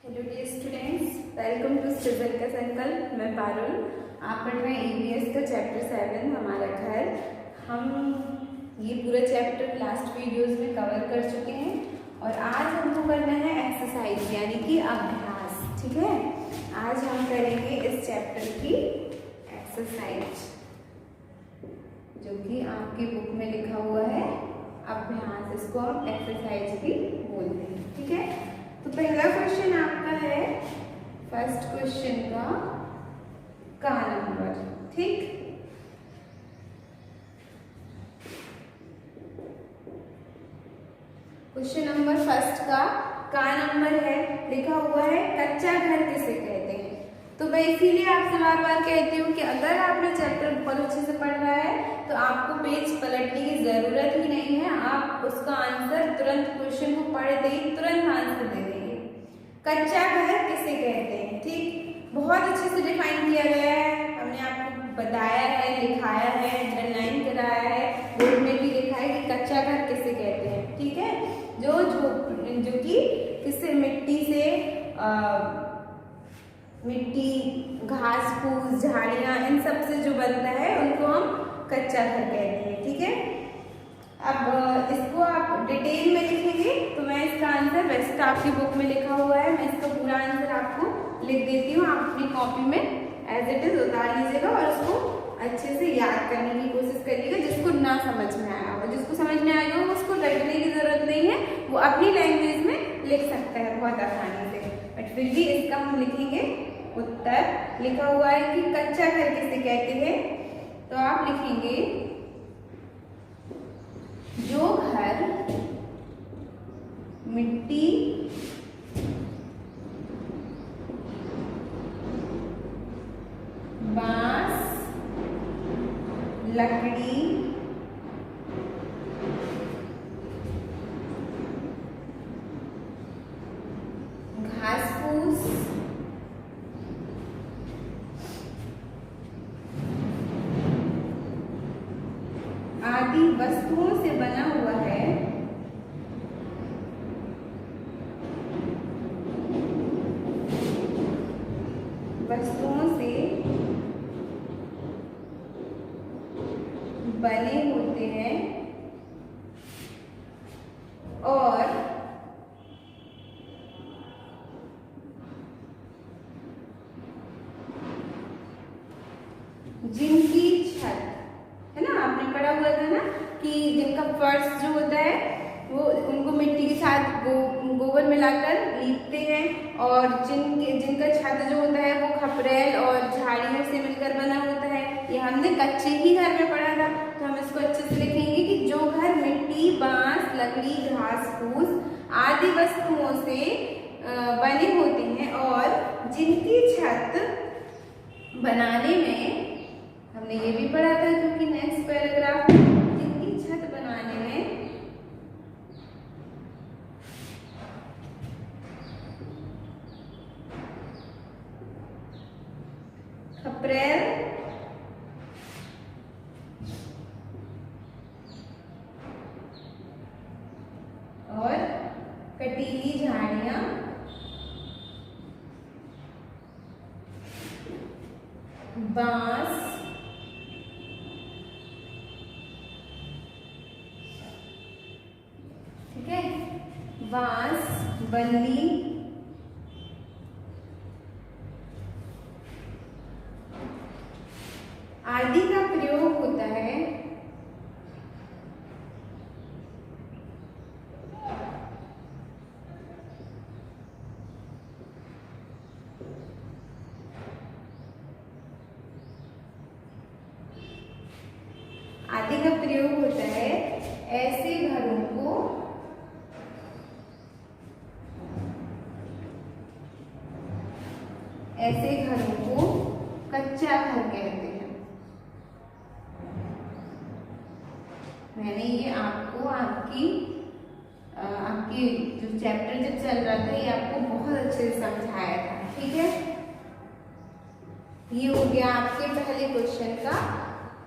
Hello dear students, welcome to Srijan का संकल्प। मैं पारुल। आप पढ़ रहे हैं ईवीएस का चैप्टर 7 हमारा घर। हम ये पूरा चैप्टर लास्ट वीडियोस में कवर कर चुके हैं और आज हमको करना है एक्सरसाइज यानी कि अभ्यास। ठीक है, आज हम करेंगे इस चैप्टर की एक्सरसाइज जो कि आपकी बुक में लिखा हुआ है अभ्यास। इसको हम एक्सरसाइज भी बोलते हैं। ठीक है, तो पहला क्वेश्चन आपका है, फर्स्ट क्वेश्चन का नंबर। ठीक, क्वेश्चन नंबर फर्स्ट का नंबर है, लिखा हुआ है कच्चा घर किसे कहते हैं। तो मैं इसीलिए आपसे बार बार कहती हूँ कि अगर आपने चैप्टर बहुत अच्छे से पढ़ रहा है तो आपको पेज पलटने की जरूरत ही नहीं है। आप उसका आंसर तुरंत, क्वेश्चन को पढ़ दे तुरंत आंसर दे देंगे। कच्चा घर किसे कहते हैं। ठीक, बहुत अच्छे से डिफाइन किया गया है, हमने आपको बताया है, लिखाया है, अंडरलाइन कराया है, बोर्ड में भी लिखा है कि कच्चा घर किसे कहते हैं। ठीक है, जो कि किससे, मिट्टी, घास फूस, झाड़ियां, इन सब से जो बनता है उनको हम कच्चा घर कहते हैं। ठीक है, अब इसको आप डिटेल में लिखेंगे तो मैं इसका आंसर, वैसे तो आपकी बुक में लिखा हुआ है, मैं इसका पूरा आंसर आपको लिख देती हूँ। आप अपनी कॉपी में एज इट इज उतार लीजिएगा और उसको अच्छे से याद करने की कोशिश करिएगा। जिसको ना समझ में आया हो, जिसको समझ में आया हो उसको रटने की जरूरत नहीं है, वो अपनी लैंग्वेज में लिख सकता है बहुत आसानी से। बट फिर भी इसका हम लिखेंगे उत्तर। लिखा हुआ है कि कच्चा घर किसे कहते हैं, तो आप लिखेंगे जो घर मिट्टी, बांस, लकड़ी, घास फूस, आदि वस्तुओं से बना हुआ है, वस्तुओं से बने होते हैं और जिनकी छत, है ना, आपने पढ़ा हुआ था ना कि जिनका फर्श जो होता है वो उनको मिट्टी के साथ गोबर मिलाकर लीपते हैं और जिनका छत जो होता है वो खपरेल और झाड़ियों से मिलकर बना होता है। ये हमने कच्चे ही घर में पढ़ा था, तो हम इसको अच्छे से लिखेंगे कि जो घर मिट्टी, बांस, लकड़ी, घास फूस आदि वस्तुओं से बने होते हैं और जिनकी छत बनाने में, हमने ये भी पढ़ा था क्योंकि नेक्स्ट पैराग्राफ, जिनकी छत बनाने में खपरेल और कटीली झाड़ियां, बांस, ठीक है, बांस, बल्ली, आदि का प्रयोग होता है ऐसे घरों को कच्चा घर कहते हैं। मैंने ये आपको आपकी जो चैप्टर जब चल रहा था ये आपको बहुत अच्छे से समझाया था। ठीक है, ये हो गया आपके पहले क्वेश्चन का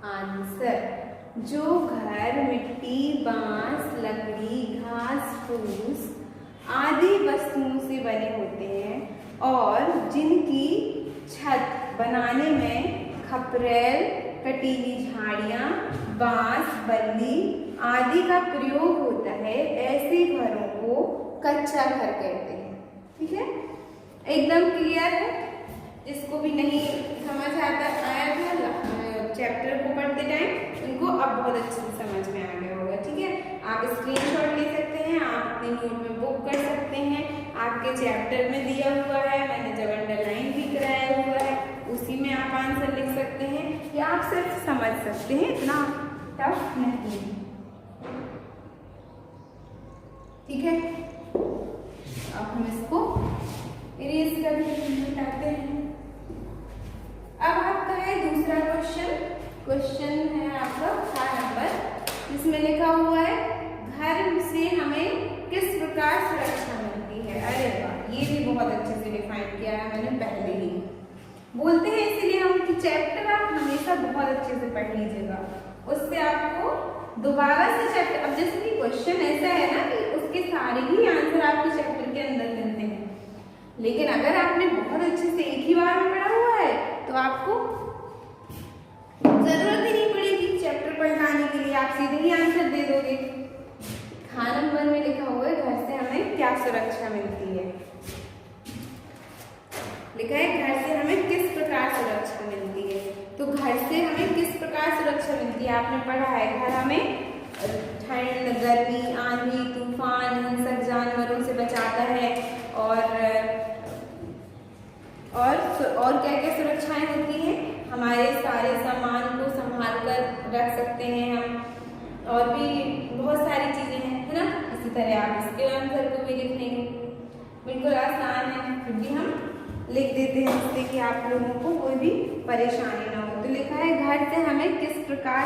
आंसर। जो घर मिट्टी, बांस, लकड़ी, घास फूस आदि वस्तुओं से बने होते हैं और जिनकी छत बनाने में खपरेल, कटीली झाड़ियाँ, बांस, बल्ली आदि का प्रयोग होता है, ऐसे घरों को कच्चा घर कहते हैं। ठीक है, एकदम क्लियर है। जिसको भी नहीं समझ आया था चैप्टर को पढ़ते टाइम, उनको अब बहुत अच्छे से समझ में आ गया होगा। ठीक है, आप स्क्रीनशॉट ले सकते हैं, आप अपनी नोट में बुक कर सकते हैं। आपके चैप्टर में दिया हुआ है, मैंने जब अंडरलाइन भी कराया हुआ है उसी में आप आंसर लिख सकते हैं या आप सिर्फ समझ सकते हैं, इतना टफ नहीं है। ठीक है, अब हम इसको इरेज कर हटाते हैं। अब आपका है दूसरा क्वेश्चन है आपका 4 नंबर, जिसमें लिखा हुआ है घर से हमें किस प्रकार सुरक्षा मिलती है। अरे वाह, ये भी बहुत अच्छे से डिफाइन किया है मैंने पहले ही। बोलते हैं इसीलिए हम चैप्टर आप हमेशा बहुत अच्छे से पढ़ लीजिएगा, उससे आपको दोबारा से चैप्टर, अब जैसे कि क्वेश्चन ऐसा है ना कि उसके सारे ही आंसर आपके चैप्टर के अंदर मिलते हैं, लेकिन अगर आपने बहुत अच्छे से एक ही बार में पढ़ा हुआ है तो आपको जरूरत ही नहीं पड़ेगी चैप्टर पढ़ाने के लिए, आप सीधे ही आंसर दे दोगे। ख नंबर में लिखा हुआ है घर से हमें क्या सुरक्षा मिलती है। लिखा है घर से हमें किस प्रकार सुरक्षा मिलती है, तो घर से हमें किस प्रकार सुरक्षा मिलती है आपने पढ़ा है। घर हमें ठंड, गर्मी, आंधी, तूफान, हिंसक जानवरों से बचाता है और क्या क्या सुरक्षाएं होती हैं, हमारे सारे सामान को संभाल कर रख सकते हैं हम, और भी बहुत सारी चीजें हैं, है ना। इसी तरह आप इसके आंसर को भी लिख लेंगे, बिल्कुल आसान है, फिर भी हम लिख देते हैं जिससे कि आप लोगों को कोई भी परेशानी ना हो। तो लिखा है घर से हमें किस प्रकार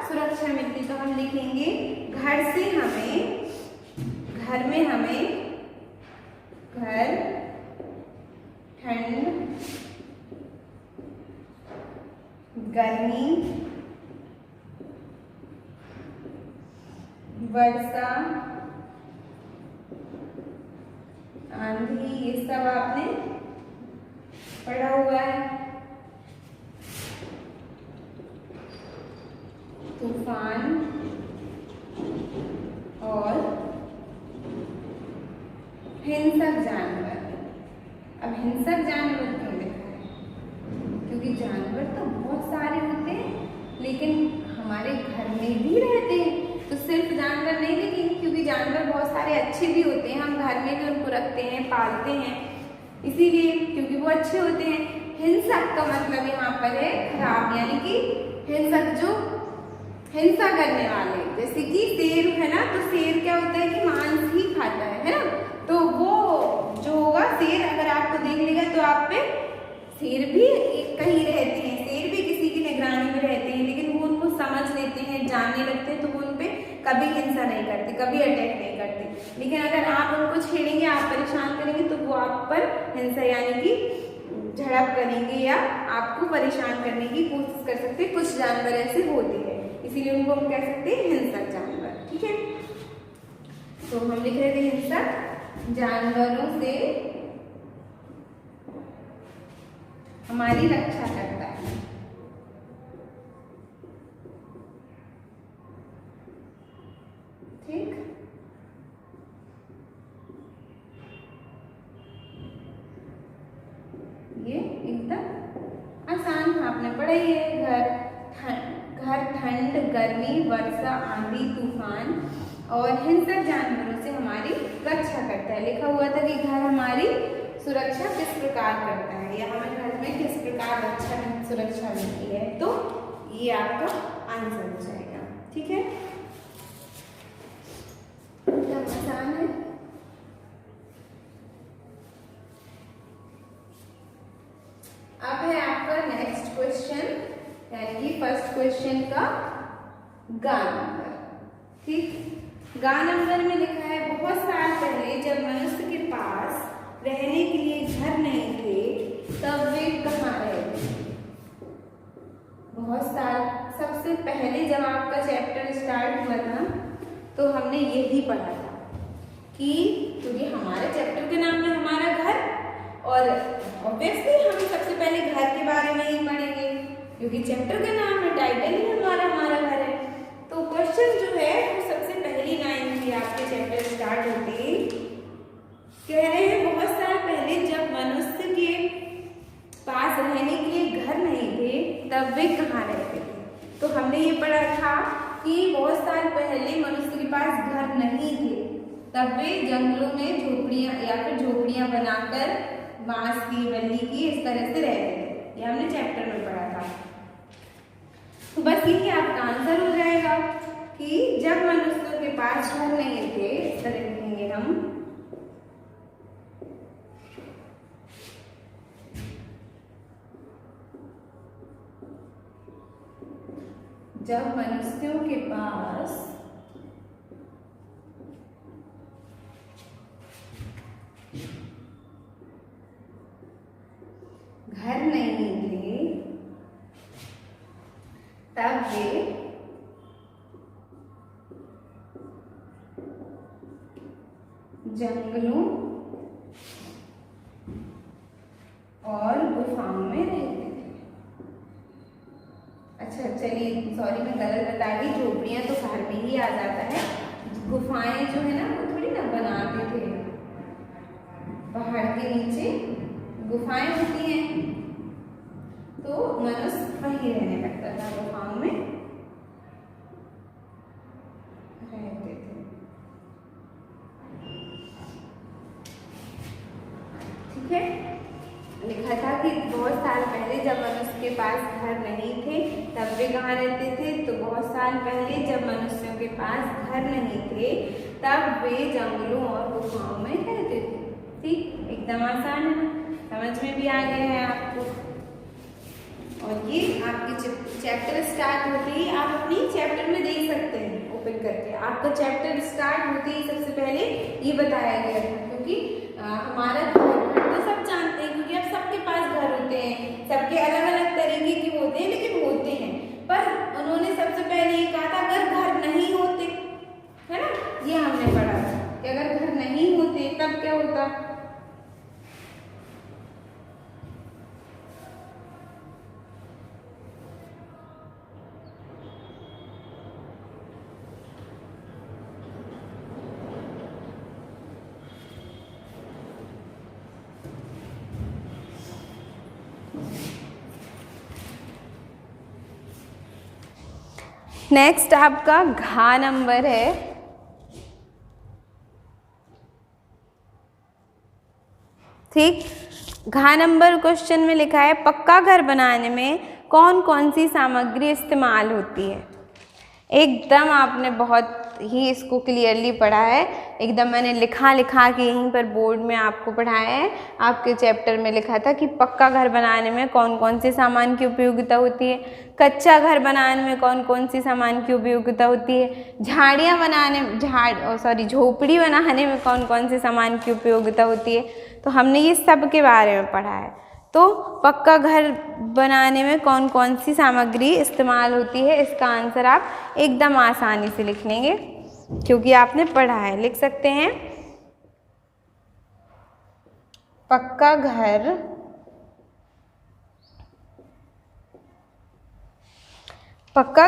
सुरक्षा मिलती, तो हम लिखेंगे घर में हमें घर, ठंड, गर्मी, वर्षा, आंधी, ये सब आपने पढ़ा हुआ है, तूफान और हिंसक जानवर। अब हिंसक जानवर क्यों लिखा है, क्योंकि जानवर तो बहुत सारे होते हैं लेकिन हमारे घर में भी रहते हैं, तो सिर्फ जानवर नहीं लिखेंगे, क्योंकि जानवर बहुत सारे अच्छे भी होते हैं, हम घर में भी उनको रखते हैं, पालते हैं, इसीलिए क्योंकि वो अच्छे होते हैं। हिंसक का मतलब यहाँ पर है खराब, यानी कि हिंसक जो हिंसा करने वाले, जैसे कि शेर है ना, तो शेर क्या होता है कि मांस ही खाता है ना, तो वो जो होगा शेर अगर आपको देख लेगा तो आप पे, शेर भी कहीं रहते हैं, शेर भी किसी की निगरानी में रहते हैं, लेकिन वो उनको समझ लेते हैं, जानने लगते हैं, तो वो उन पे कभी हिंसा नहीं करते, कभी अटैक नहीं करते। लेकिन अगर आप उनको छेड़ेंगे, आप परेशान करेंगे, तो वो आप पर हिंसा यानी कि झड़प करेंगे या आपको परेशान करने की कोशिश कर सकते हैं। कुछ जानवर ऐसे होते हैं, इसीलिए उनको हम कह सकते हैं हिंसक जानवर। ठीक है, तो हम लिख रहे थे हिंसक जानवरों से हमारी रक्षा करता है। ठीक, ये एकदम आसान था, आपने पढ़ा ही है। घर, ठंड, गर्मी, वर्षा, आंधी, तूफान और हिंसक जानवरों से हमारी रक्षा करता है। लिखा हुआ था कि घर हमारी सुरक्षा किस प्रकार करता है, या हमें घर में किस प्रकार सुरक्षा मिलती है, तो ये आपका आंसर हो जाएगा। ठीक है, क्या आसान है। अब है आपका नेक्स्ट क्वेश्चन, यानी कि फर्स्ट क्वेश्चन का गा नंबर। ठीक, गा नंबर में लिखा है बहुत साल पहले जब मनुष्य के पास रहने के लिए घर नहीं थे तब वे कहाँ रहते थे। बहुत साल, सबसे पहले जब आपका चैप्टर स्टार्ट हुआ था तो हमने यही पढ़ा था कि क्योंकि हमारे चैप्टर के नाम है हमारा घर, और ऑब्वियसली हम सबसे पहले घर के बारे में ही पढ़ेंगे क्योंकि चैप्टर का नाम है, टाइटल ही हमारा घर है। तो क्वेश्चन जो है वो सबसे पहली लाइन की आपके चैप्टर स्टार्ट होते ही कह रहे हैं बहुत साल पहले जब मनुष्य के पास रहने के लिए घर नहीं थे तब वे कहाँ रहते थे। तो हमने ये पढ़ा था कि बहुत साल पहले मनुष्य के पास घर नहीं थे, तब वे जंगलों में झोपड़ियाँ या फिर झोपड़ियाँ बनाकर बांस की, बल्ली की, इस तरह से रहते थे। ये हमने चैप्टर में पढ़ा था। तो बस यही आपका आंसर हो जाएगा कि जब मनुष्यों के पास घर नहीं थे, इस तरह लिखेंगे हम, जब मनुष्यों के पास घर नहीं थे तब वे जंगलों और गुफाओं में रहते थे। अच्छा चलिए, सॉरी मैं गलत बता दी, झोपड़ियाँ तो घर में ही आ जाता है, गुफाएं जो है ना वो थोड़ी ना बनाते थे, पहाड़ के नीचे गुफाएं होती हैं, तो मनुष्य वहीं रहने लगता था, गुफाओं में रहते थे। ठीक है, लिखा था कि बहुत साल पहले जब मनुष्य के पास घर नहीं थे तब वे कहाँ रहते थे। तो बहुत साल पहले जब मनुष्यों के पास घर नहीं थे तब वे जंगलों और गुफाओं में रहते थे। ठीक, एकदम आसान है, समझ में भी आ गया है आपको। और ये आपके चैप्टर स्टार्ट होते ही आप अपनी चैप्टर में देख सकते हैं ओपन करके। आपका चैप्टर स्टार्ट होते ही सबसे पहले ये बताया गया था, क्योंकि हमारा घर तो सब जानते हैं, क्योंकि अब सबके पास घर होते हैं, सबके अलग अलग तरीके के होते हैं, लेकिन होते हैं। पर उन्होंने सबसे पहले ये कहा था अगर घर नहीं होते, है ना, ये हमने पढ़ा था कि अगर घर नहीं होते तब क्या होता। नेक्स्ट आपका घ नंबर है, ठीक। घ नंबर क्वेश्चन में लिखा है पक्का घर बनाने में कौन कौन सी सामग्री इस्तेमाल होती है। एकदम आपने बहुत ही इसको क्लियरली पढ़ा है, एकदम मैंने लिखा के यहीं पर बोर्ड में आपको पढ़ाया है। आपके चैप्टर में लिखा था कि पक्का घर बनाने में कौन कौन से सामान की उपयोगिता होती है, कच्चा घर बनाने में कौन कौन सी सामान की उपयोगिता होती है, झोपड़ी बनाने में कौन कौन से सामान की उपयोगिता होती है। तो हमने ये सब के बारे में पढ़ा है। तो पक्का घर बनाने में कौन कौन सी सामग्री इस्तेमाल होती है, इसका आंसर आप एकदम आसानी से लिख लेंगे क्योंकि आपने पढ़ा है। लिख सकते हैं पक्का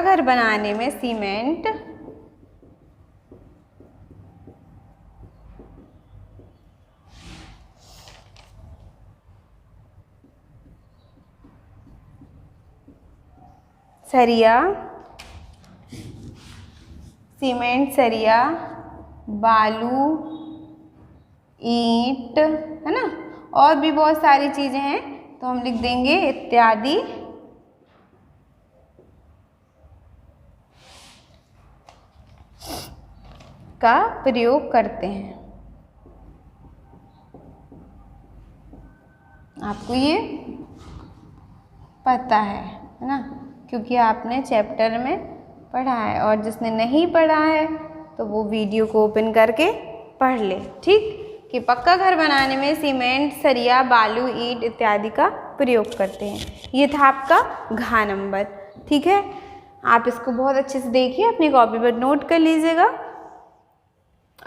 घर बनाने में सीमेंट, सरिया, बालू, ईंट, है ना, और भी बहुत सारी चीज़ें हैं, तो हम लिख देंगे इत्यादि का प्रयोग करते हैं। आपको ये पता है ना, क्योंकि आपने चैप्टर में पढ़ा है, और जिसने नहीं पढ़ा है तो वो वीडियो को ओपन करके पढ़ ले। ठीक, कि पक्का घर बनाने में सीमेंट, सरिया, बालू, ईंट इत्यादि का प्रयोग करते हैं। ये था आपका घ नंबर। ठीक है, आप इसको बहुत अच्छे से देखिए, अपनी कॉपी पर नोट कर लीजिएगा।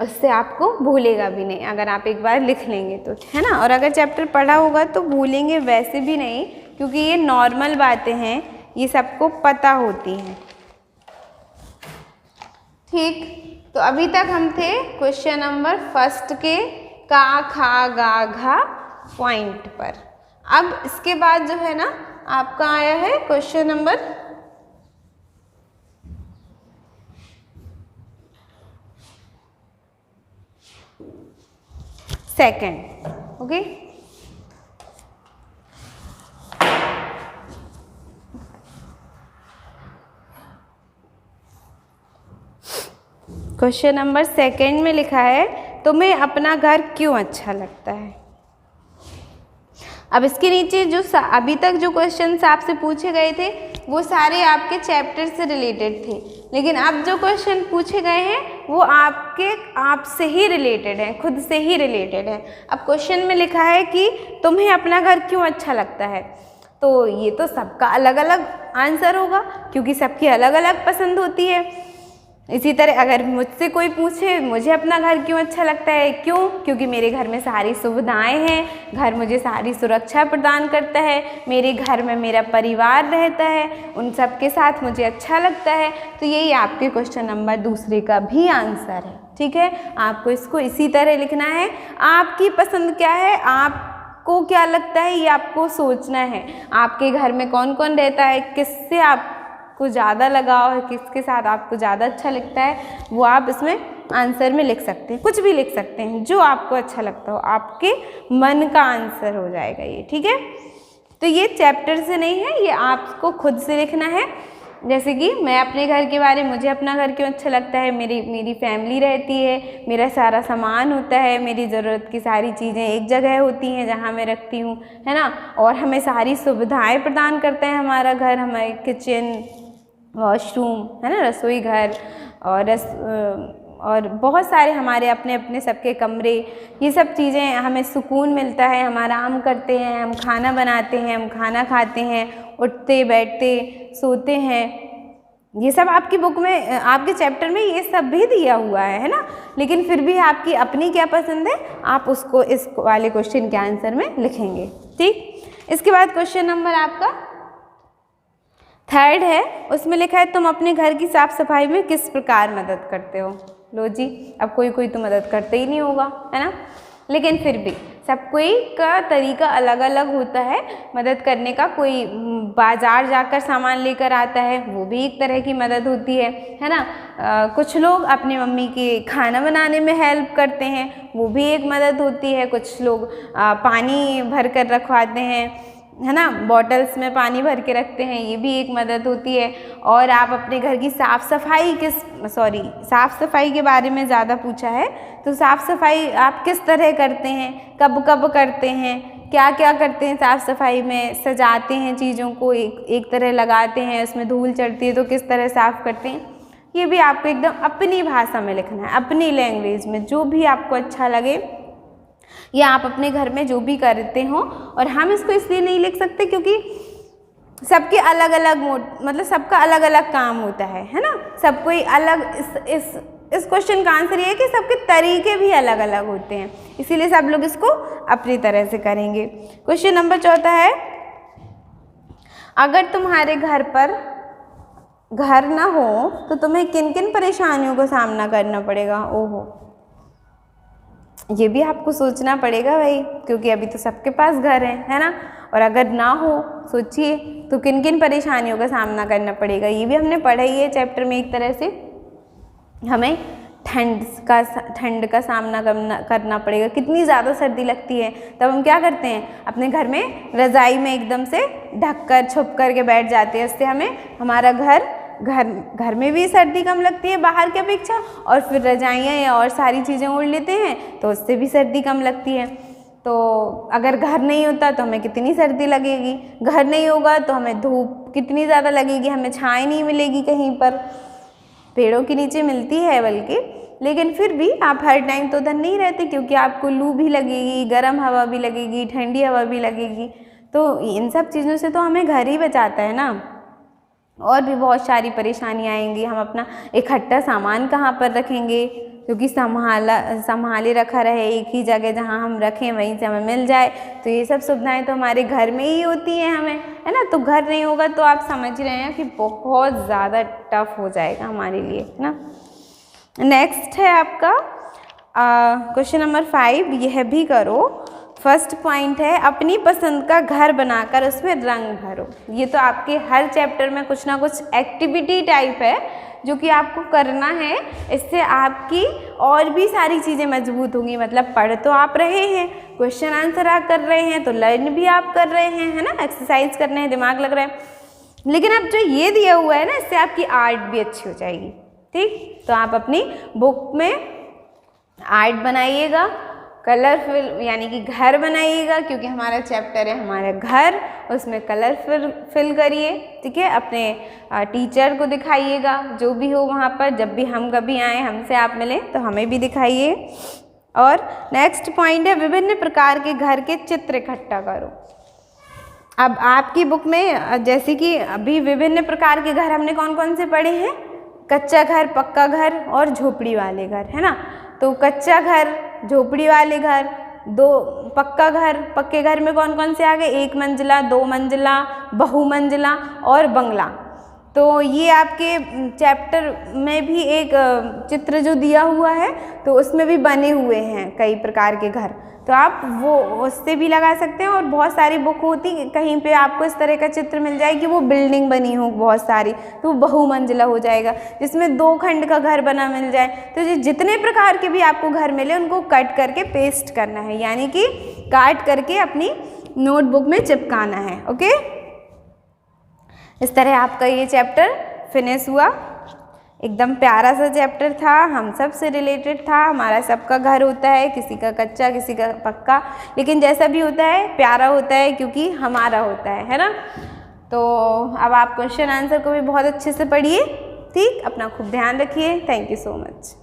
उससे आपको भूलेगा भी नहीं अगर आप एक बार लिख लेंगे तो, है ना। और अगर चैप्टर पढ़ा होगा तो भूलेंगे वैसे भी नहीं, क्योंकि ये नॉर्मल बातें हैं, ये सबको पता होती हैं। ठीक, तो अभी तक हम थे क्वेश्चन नंबर फर्स्ट के का खा गा घा पॉइंट पर। अब इसके बाद जो है ना आपका आया है question number second. Okay, question number second में लिखा है तुम्हें अपना घर क्यों अच्छा लगता है। अब इसके नीचे जो अभी तक जो क्वेश्चंस आपसे पूछे गए थे वो सारे आपके चैप्टर से रिलेटेड थे, लेकिन अब जो क्वेश्चन पूछे गए हैं वो आपसे ही रिलेटेड है, खुद से ही रिलेटेड है। अब क्वेश्चन में लिखा है कि तुम्हें अपना घर क्यों अच्छा लगता है, तो ये तो सबका अलग अलग आंसर होगा, क्योंकि सबकी अलग अलग पसंद होती है। इसी तरह अगर मुझसे कोई पूछे मुझे अपना घर क्यों अच्छा लगता है, क्यों, क्योंकि मेरे घर में सारी सुविधाएं हैं, घर मुझे सारी सुरक्षा प्रदान करता है, मेरे घर में मेरा परिवार रहता है, उन सब के साथ मुझे अच्छा लगता है। तो यही आपके क्वेश्चन नंबर दूसरे का भी आंसर है। ठीक है, आपको इसको इसी तरह लिखना है। आपकी पसंद क्या है, आपको क्या लगता है, ये आपको सोचना है। आपके घर में कौन कौन रहता है, किससे आपको ज़्यादा लगाव है, किसके साथ आपको ज़्यादा अच्छा लगता है, वो आप इसमें आंसर में लिख सकते हैं। कुछ भी लिख सकते हैं जो आपको अच्छा लगता हो, आपके मन का आंसर हो जाएगा ये। ठीक है, तो ये चैप्टर से नहीं है, ये आपको खुद से लिखना है। जैसे कि मैं अपने घर के बारे में, मुझे अपना घर क्यों अच्छा लगता है, मेरी फैमिली रहती है, मेरा सारा सामान होता है, मेरी ज़रूरत की सारी चीज़ें एक जगह होती हैं जहाँ मैं रखती हूँ, है ना। और हमें सारी सुविधाएं प्रदान करता है हमारा घर, हमारे किचन, वॉशरूम, है ना, रसोई घर, और बहुत सारे हमारे अपने अपने सबके कमरे, ये सब चीज़ें हमें सुकून मिलता है, हम आराम करते हैं, हम खाना बनाते हैं, हम खाना खाते हैं, उठते बैठते सोते हैं। ये सब आपकी बुक में, आपके चैप्टर में ये सब भी दिया हुआ है ना। लेकिन फिर भी आपकी अपनी क्या पसंद है, आप उसको इस वाले क्वेश्चन के आंसर में लिखेंगे। ठीक, इसके बाद क्वेश्चन नंबर आपका थर्ड है, उसमें लिखा है तुम अपने घर की साफ सफाई में किस प्रकार मदद करते हो। लो जी, अब कोई तो मदद करते ही नहीं होगा, है ना, लेकिन फिर भी सब कोई का तरीका अलग अलग होता है मदद करने का। कोई बाजार जाकर सामान लेकर आता है, वो भी एक तरह की मदद होती है ना। कुछ लोग अपनी मम्मी के खाना बनाने में हेल्प करते हैं, वो भी एक मदद होती है। कुछ लोग पानी भर कर रखवाते हैं, है ना, बॉटल्स में पानी भर के रखते हैं, ये भी एक मदद होती है। और आप अपने घर की साफ़ सफाई के बारे में ज़्यादा पूछा है, तो साफ़ सफाई आप किस तरह करते हैं, कब कब करते हैं, क्या क्या करते हैं साफ़ सफाई में, सजाते हैं चीज़ों को, एक तरह लगाते हैं, उसमें धूल चढ़ती है तो किस तरह साफ़ करते हैं, ये भी आपको एकदम अपनी भाषा में लिखना है, अपनी लैंग्वेज में, जो भी आपको अच्छा लगे, या आप अपने घर में जो भी करते हो। और हम इसको इसलिए नहीं लिख सकते क्योंकि सबके अलग अलग मतलब सबका अलग अलग काम होता है ना। सब कोई अलग, इस क्वेश्चन का आंसर ये है कि सबके तरीके भी अलग अलग होते हैं, इसीलिए सब लोग इसको अपनी तरह से करेंगे। क्वेश्चन नंबर चौथा है, अगर तुम्हारे घर पर घर ना हो तो तुम्हें किन किन परेशानियों का सामना करना पड़ेगा। ओहो, ये भी आपको सोचना पड़ेगा भाई, क्योंकि अभी तो सबके पास घर है ना। और अगर ना हो, सोचिए तो किन किन परेशानियों का सामना करना पड़ेगा। ये भी हमने पढ़ा ही है चैप्टर में। एक तरह से हमें ठंड का सामना करना पड़ेगा। कितनी ज़्यादा सर्दी लगती है, तब हम क्या करते हैं, अपने घर में रज़ाई में एकदम से ढक कर छुप कर के बैठ जाते हैं। इससे हमें हमारा घर में भी सर्दी कम लगती है बाहर की अपेक्षा, और फिर रजाइयाँ या और सारी चीज़ें ओढ़ लेते हैं तो उससे भी सर्दी कम लगती है। तो अगर घर नहीं होता तो हमें कितनी सर्दी लगेगी, घर नहीं होगा तो हमें धूप कितनी ज़्यादा लगेगी, हमें छाँव नहीं मिलेगी कहीं पर, पेड़ों के नीचे मिलती है बल्कि, लेकिन फिर भी आप हर टाइम तो उधर नहीं रहते, क्योंकि आपको लू भी लगेगी, गर्म हवा भी लगेगी, ठंडी हवा भी लगेगी। तो इन सब चीज़ों से तो हमें घर ही बचाता है ना। और भी बहुत सारी परेशानियाँ आएंगी, हम अपना इकट्ठा सामान कहाँ पर रखेंगे, क्योंकि संभाले रखा रहे एक ही जगह, जहाँ हम रखें वहीं से हमें मिल जाए। तो ये सब सुविधाएं तो हमारे घर में ही होती हैं हमें, है ना। तो घर नहीं होगा तो आप समझ रहे हैं कि बहुत ज़्यादा टफ हो जाएगा हमारे लिए, है ना। नेक्स्ट है आपका क्वेश्चन नंबर 5, यह भी करो। फर्स्ट पॉइंट है अपनी पसंद का घर बनाकर उसमें रंग भरो। ये तो आपके हर चैप्टर में कुछ ना कुछ एक्टिविटी टाइप है जो कि आपको करना है। इससे आपकी और भी सारी चीज़ें मजबूत होंगी। मतलब पढ़ तो आप रहे हैं, क्वेश्चन आंसर आप कर रहे हैं, तो लर्न भी आप कर रहे हैं, है ना, एक्सरसाइज करने हैं, दिमाग लग रहा है। लेकिन अब जो ये दिया हुआ है ना, इससे आपकी आर्ट भी अच्छी हो जाएगी। ठीक, तो आप अपनी बुक में आर्ट बनाइएगा, कलरफुल यानी कि घर बनाइएगा, क्योंकि हमारा चैप्टर है हमारा घर, उसमें कलर फिल करिए। ठीक है, अपने टीचर को दिखाइएगा, जो भी हो वहाँ पर, जब भी हम कभी आए हमसे आप मिलें तो हमें भी दिखाइए। और नेक्स्ट पॉइंट है विभिन्न प्रकार के घर के चित्र इकट्ठा करो। अब आपकी बुक में जैसे कि अभी विभिन्न प्रकार के घर हमने कौन कौन से पढ़े हैं, कच्चा घर, पक्का घर और झोपड़ी वाले घर, है ना। तो कच्चा घर, झोपड़ी वाले घर, दो पक्का घर, पक्के घर में कौन कौन से आ गए, 1 मंजिला, 2 मंजिला, बहुमंजिला और बंगला। तो ये आपके चैप्टर में भी एक चित्र जो दिया हुआ है तो उसमें भी बने हुए हैं कई प्रकार के घर, तो आप वो उससे भी लगा सकते हैं। और बहुत सारी बुक होती, कहीं पे आपको इस तरह का चित्र मिल जाए कि वो बिल्डिंग बनी हो बहुत सारी, तो वो बहुमंजिला हो जाएगा, जिसमें 2 खंड का घर बना मिल जाए। तो ये जितने प्रकार के भी आपको घर मिले उनको कट करके पेस्ट करना है, यानी कि काट करके अपनी नोटबुक में चिपकाना है। ओके, इस तरह आपका ये चैप्टर फिनिश हुआ। एकदम प्यारा सा चैप्टर था, हम सब से रिलेटेड था। हमारा सबका घर होता है, किसी का कच्चा, किसी का पक्का, लेकिन जैसा भी होता है प्यारा होता है क्योंकि हमारा होता है ना। तो अब आप क्वेश्चन आंसर को भी बहुत अच्छे से पढ़िए। ठीक, अपना खूब ध्यान रखिए। Thank you so much.